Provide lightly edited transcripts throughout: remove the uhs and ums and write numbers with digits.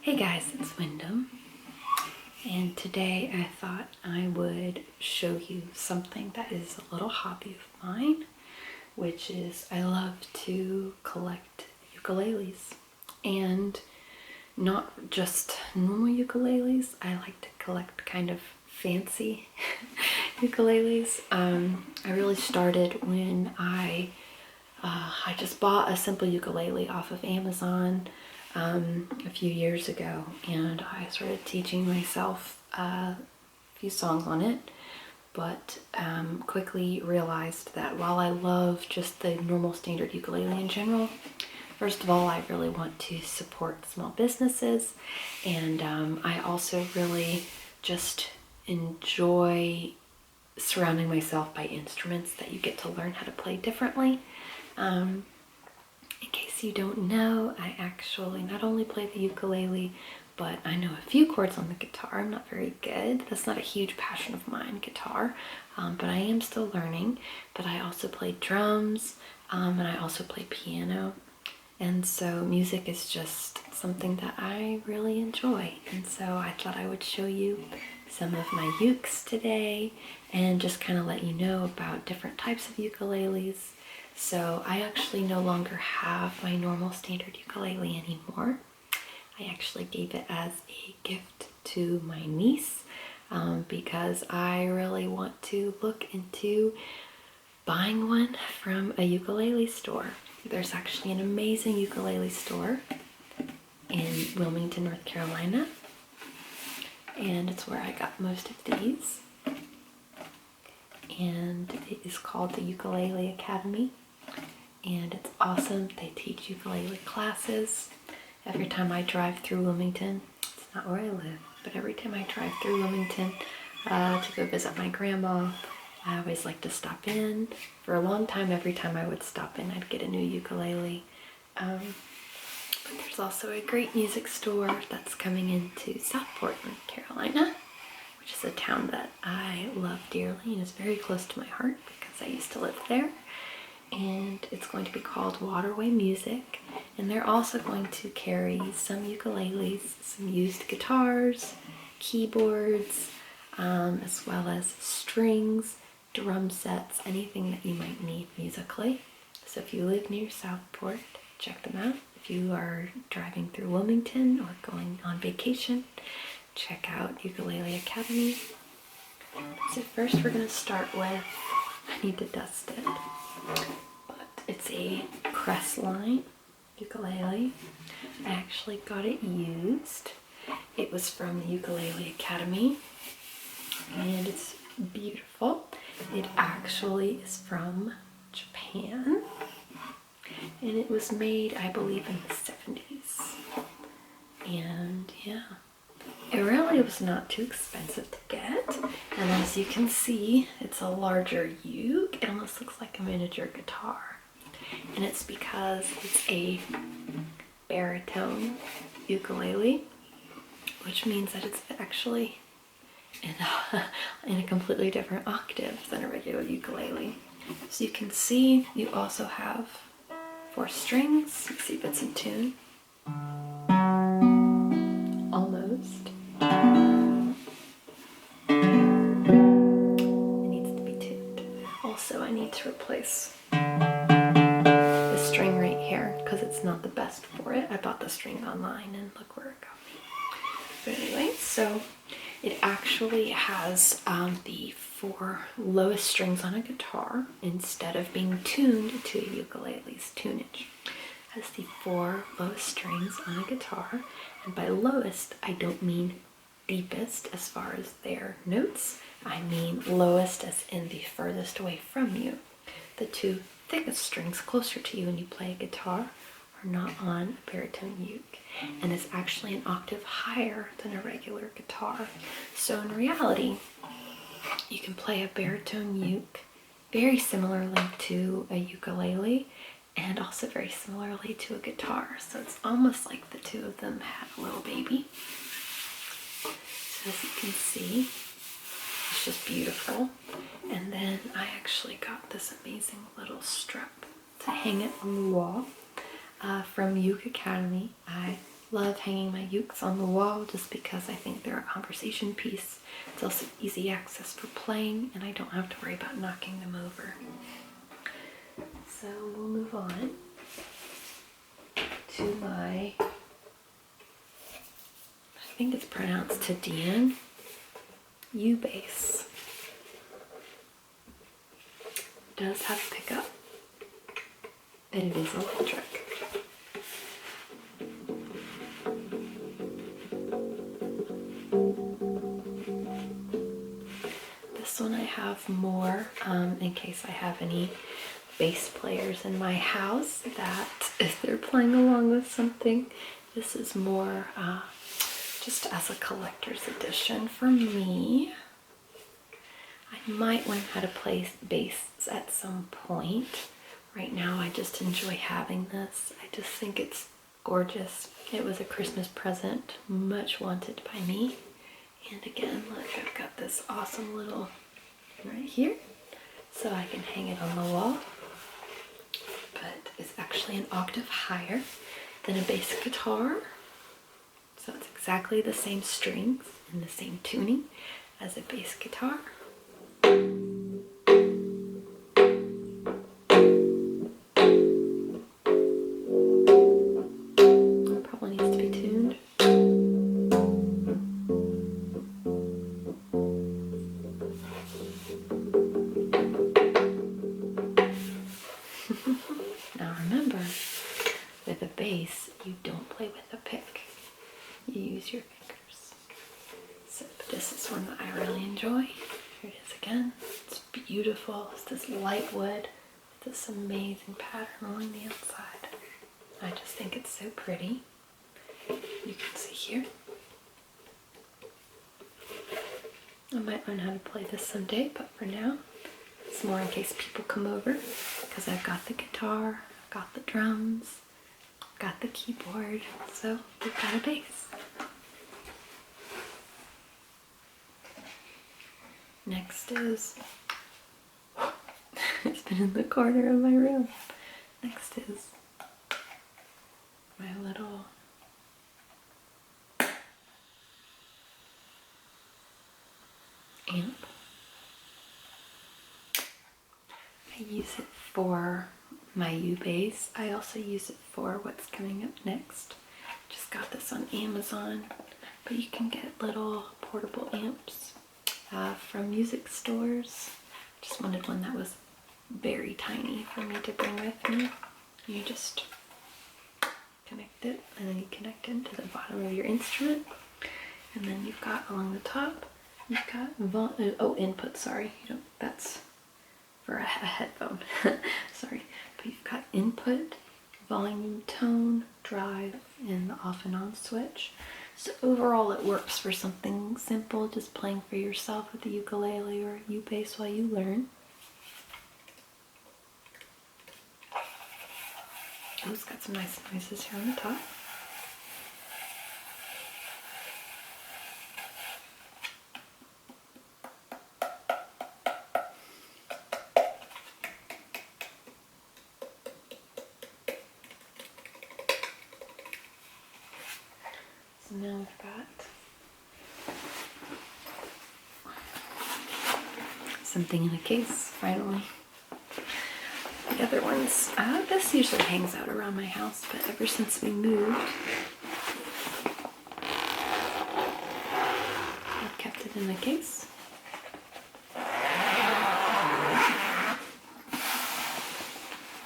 Hey guys, it's Wyndham, and today I thought I would show you something that is a little hobby of mine, which is I love to collect ukuleles, and not just normal ukuleles. I like to collect kind of fancy ukuleles. I really started when I just bought a simple ukulele off of Amazon a few years ago, and I started teaching myself a few songs on it, but quickly realized that while I love just the normal standard ukulele in general, first of all, I really want to support small businesses, and I also really just enjoy surrounding myself by instruments that you get to learn how to play differently. In case you don't know, I actually not only play the ukulele, but I know a few chords on the guitar. I'm not very good. That's not a huge passion of mine, guitar, but I am still learning. But I also play drums, and I also play piano. And so music is just something that I really enjoy. And so I thought I would show you some of my ukes today and just kind of let you know about different types of ukuleles. So I actually no longer have my normal standard ukulele anymore. I actually gave it as a gift to my niece because I really want to look into buying one from a ukulele store. There's actually an amazing ukulele store in Wilmington, North Carolina, and it's where I got most of these. And it is called the Ukulele Academy, and it's awesome. They teach ukulele classes. Every time I drive through Wilmington, it's not where I live, but every time I drive through Wilmington to go visit my grandma, I always like to stop in. For a long time, every time I would stop in, I'd get a new ukulele. But there's also a great music store that's coming into Southport, North Carolina, which is a town that I love dearly and is very close to my heart because I used to live there. And it's going to be called Waterway Music, and they're also going to carry some ukuleles, some used guitars, keyboards, as well as strings, drum sets, anything that you might need musically. So if you live near Southport, check them out. If you are driving through Wilmington or going on vacation, check out Ukulele Academy. So first we're going to start with, I need to dust it, but it's a Crestline ukulele. I actually got it used. It was from the Ukulele Academy, and it's beautiful. It actually is from Japan, and it was made, I believe, in the 70s. And yeah, it really was not too expensive to get, and as you can see, it's a larger uke. It almost looks like a miniature guitar, and it's because it's a baritone ukulele, which means that it's actually in a completely different octave than a regular ukulele. So you can see you also have 4 strings. You can see if it's in tune. Almost. It needs to be tuned. Also, I need to replace the string right here because it's not the best for it. I bought the string online and look where it got me. But anyway, so it actually has the 4 lowest strings on a guitar instead of being tuned to a ukulele's tunage. It has the 4 lowest strings on a guitar, and by lowest, I don't mean deepest as far as their notes. I mean lowest as in the furthest away from you. The 2 thickest strings closer to you when you play a guitar are not on a baritone uke, and it's actually an octave higher than a regular guitar. So in reality, you can play a baritone uke very similarly to a ukulele and also very similarly to a guitar. So it's almost like the 2 of them had a little baby. So as you can see, it's just beautiful. And then I actually got this amazing little strap to hang it on the wall from Uke Academy. I love hanging my ukes on the wall just because I think they're a conversation piece. It's also easy access for playing, and I don't have to worry about knocking them over. So we'll move on to my, I think it's pronounced Tadian, U-bass. It does have a pickup, and it is electric. This one I have more in case I have any bass players in my house that if they're playing along with something, this is more just as a collector's edition for me. I might learn how to play bass at some point. Right now I just enjoy having this. I just think it's gorgeous. It was a Christmas present, much wanted by me. And again, look, I've got this awesome little right here, so I can hang it on the wall. But it's actually an octave higher than a bass guitar. So it's exactly the same strings and the same tuning as a bass guitar. Probably needs to be tuned. Now remember, with a bass, you don't play with a pick. You use your fingers. So this is one that I really enjoy. Here it is again. It's beautiful. It's this light wood with this amazing pattern along the outside. I just think it's so pretty. You can see here. I might learn how to play this someday, but for now, it's more in case people come over, because I've got the guitar, I've got the drums, I've got the keyboard, so we've got a bass. Next is, it's been in the corner of my room. Next is my little amp. I use it for my U-bass. I also use it for what's coming up next. Just got this on Amazon, but you can get little portable amps from music stores. Just wanted one that was very tiny for me to bring with me. You just connect it, and then you connect it to the bottom of your instrument, and then you've got along the top, you've got input. Sorry, you don't. That's for a headphone. Sorry, but you've got input, volume, tone, drive, and the off and on switch. So overall it works for something simple, just playing for yourself with the ukulele or U-bass while you learn. Oh, it's got some nice noises here on the top. So now we've got something in a case, finally. The other ones, this usually hangs out around my house, but ever since we moved, I've kept it in a case.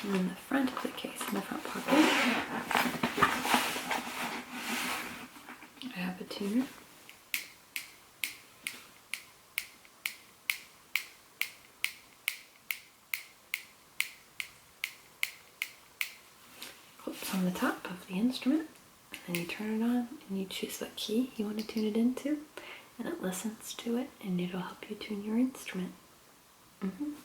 And in the front of the case, in the front pocket, I have a tuner. Clips on the top of the instrument, and you turn it on and you choose what key you want to tune it into, and it listens to it and it'll help you tune your instrument. And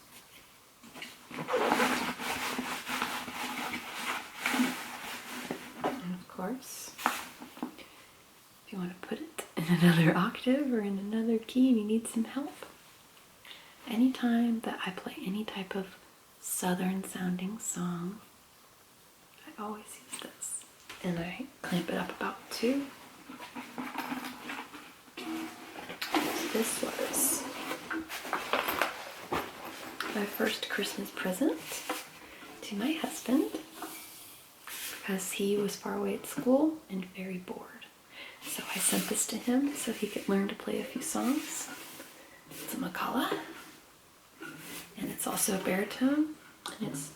of course, if you want to put it in another octave or in another key and you need some help, anytime that I play any type of southern sounding song, I always use this. and I clamp it up about 2. This was my first Christmas present to my husband because he was far away at school and very bored. So I sent this to him so he could learn to play a few songs. It's a Macala, and it's also a baritone, and it's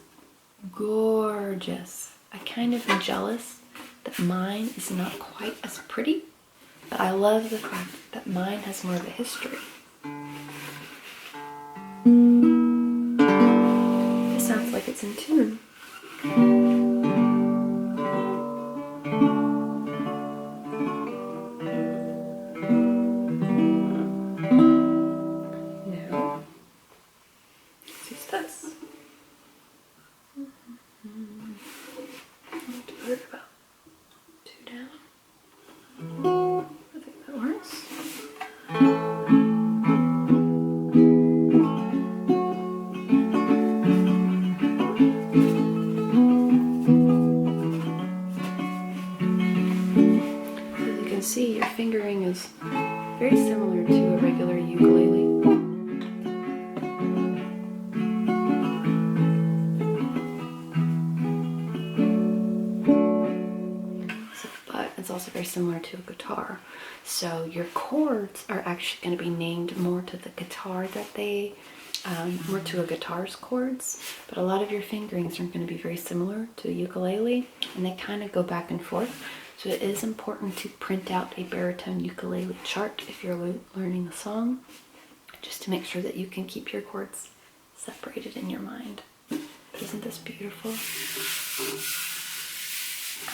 gorgeous. I kind of am jealous that mine is not quite as pretty, but I love the fact that mine has more of a history. It sounds like it's in tune. Now, let's use this. Put it about 2 down. I think that works. As you can see, your fingering is very similar to a regular ukulele. But it's also very similar to a guitar. So your chords are actually going to be named more to the guitar that they, more to a guitar's chords. But a lot of your fingerings are going to be very similar to a ukulele, and they kind of go back and forth. So it is important to print out a baritone ukulele chart if you're learning a song, just to make sure that you can keep your chords separated in your mind. But isn't this beautiful?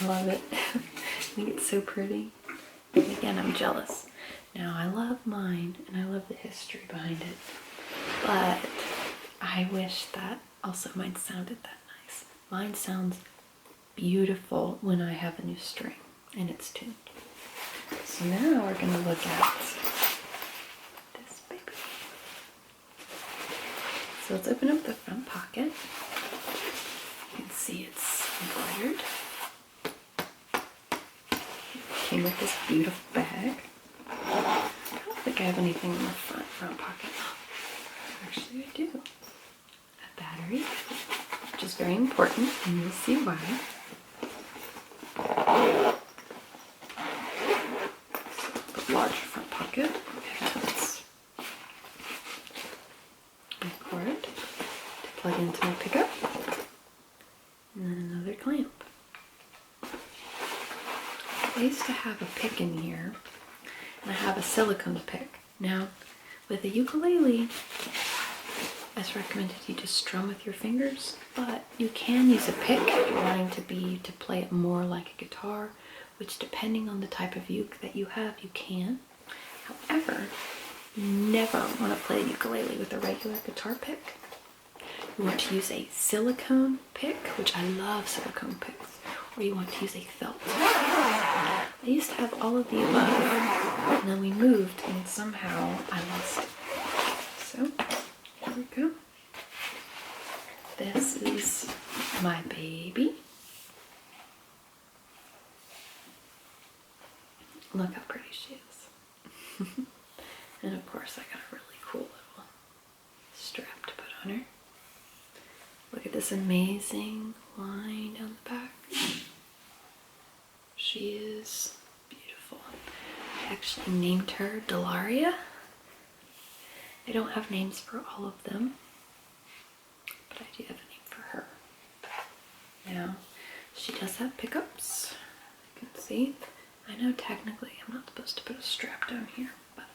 I love it. I think it's so pretty. And again, I'm jealous. Now, I love mine, and I love the history behind it, but I wish that also mine sounded that nice. Mine sounds beautiful when I have a new string and it's tuned. So now we're going to look at this baby. So let's open up the front pocket. You can see it's embroidered. Came with this beautiful bag. I don't think I have anything in the front pocket. Actually, I do. A battery, which is very important, and you'll see why. So, the large front pocket has my cord to plug into my pickup, and then another clamp. I used to have a pick in here, and I have a silicone pick. Now, with a ukulele, it's recommended you just strum with your fingers, but you can use a pick if you're wanting to play it more like a guitar, which depending on the type of uke that you have, you can. However, you never want to play a ukulele with a regular guitar pick. You want to use a silicone pick, which I love silicone picks, or you want to use a felt. I used to have all of the above, and then we moved, and somehow I lost it. So, here we go. This is my baby. Look how pretty she is. And of course, I got a really cool little strap to put on her. Look at this amazing line down the back. She is beautiful. I actually named her Delaria. I don't have names for all of them, but I do have a name for her. Now, she does have pickups. You can see. I know technically I'm not supposed to put a strap down here, but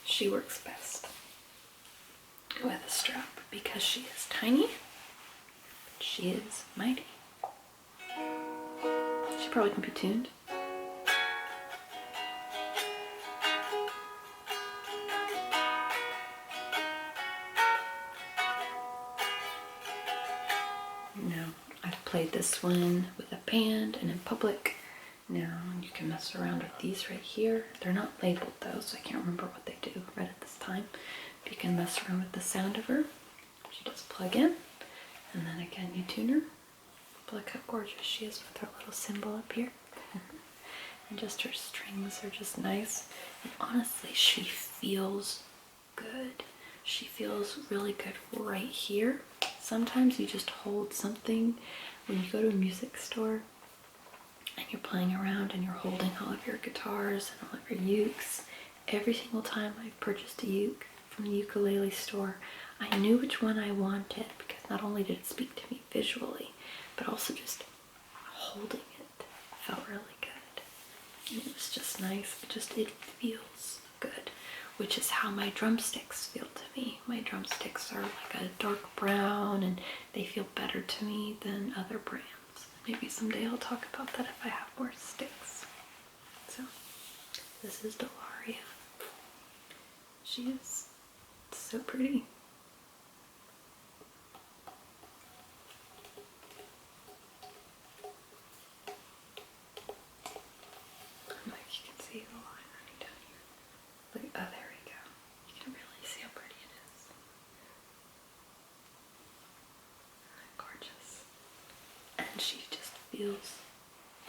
she works best with a strap because she is tiny, but she is mighty. She probably can be tuned. Now, I've played this one with a band and in public. Now, you can mess around with these right here. They're not labeled though, so I can't remember what they do right at this time. But you can mess around with the sound of her. She does plug in, and then again you tune her. But look how gorgeous she is with her little symbol up here. And just her strings are just nice. And honestly, she feels good. She feels really good right here. Sometimes you just hold something when you go to a music store and you're playing around and you're holding all of your guitars and all of your ukes. Every single time I've purchased a uke from the ukulele store, I knew which one I wanted because not only did it speak to me visually, but also just holding it felt really good. And it was just nice. It feels good, which is how my drumsticks feel to me. My drumsticks are like a dark brown and they feel better to me than other brands. Maybe someday I'll talk about that if I have more sticks. So, this is Delaria. She is so pretty. Like you can see the line running down here. Look, oh, there we go. You can really see how pretty it is. Gorgeous. And she just feels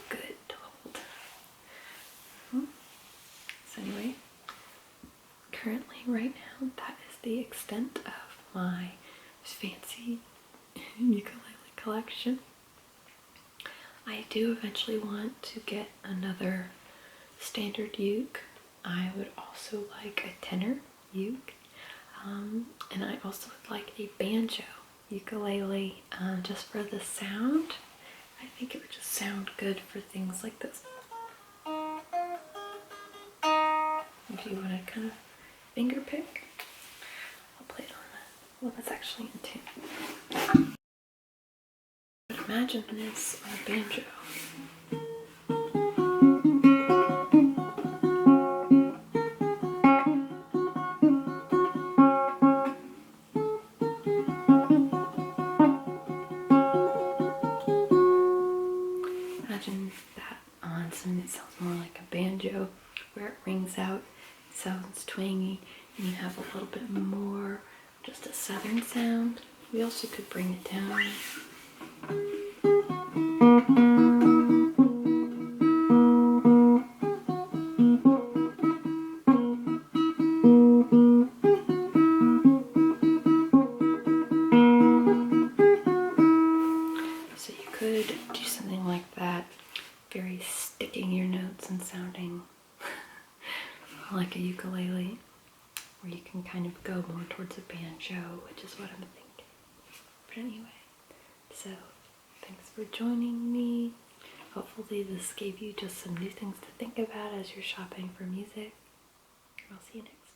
good to hold. So anyway, currently right now that is the extent of my fancy ukulele collection. I do eventually want to get another standard uke. I would also like a tenor uke, and I also would like a banjo ukulele, just for the sound. I think it would just sound good for things like this. If you want to kind of finger pick, I'll play it on that. Well, that's actually in tune. But imagine this on a banjo. Imagine that on something that sounds more like a banjo, where it rings out, sounds twangy, and you have a little bit more just a southern sound. We also could bring it down. So you could do something like that, very sticking your notes and sounding like a ukulele, or you can kind of go more towards a banjo, which is what I'm thinking. But anyway, so thanks for joining me. Hopefully this gave you just some new things to think about as you're shopping for music. I'll see you next time.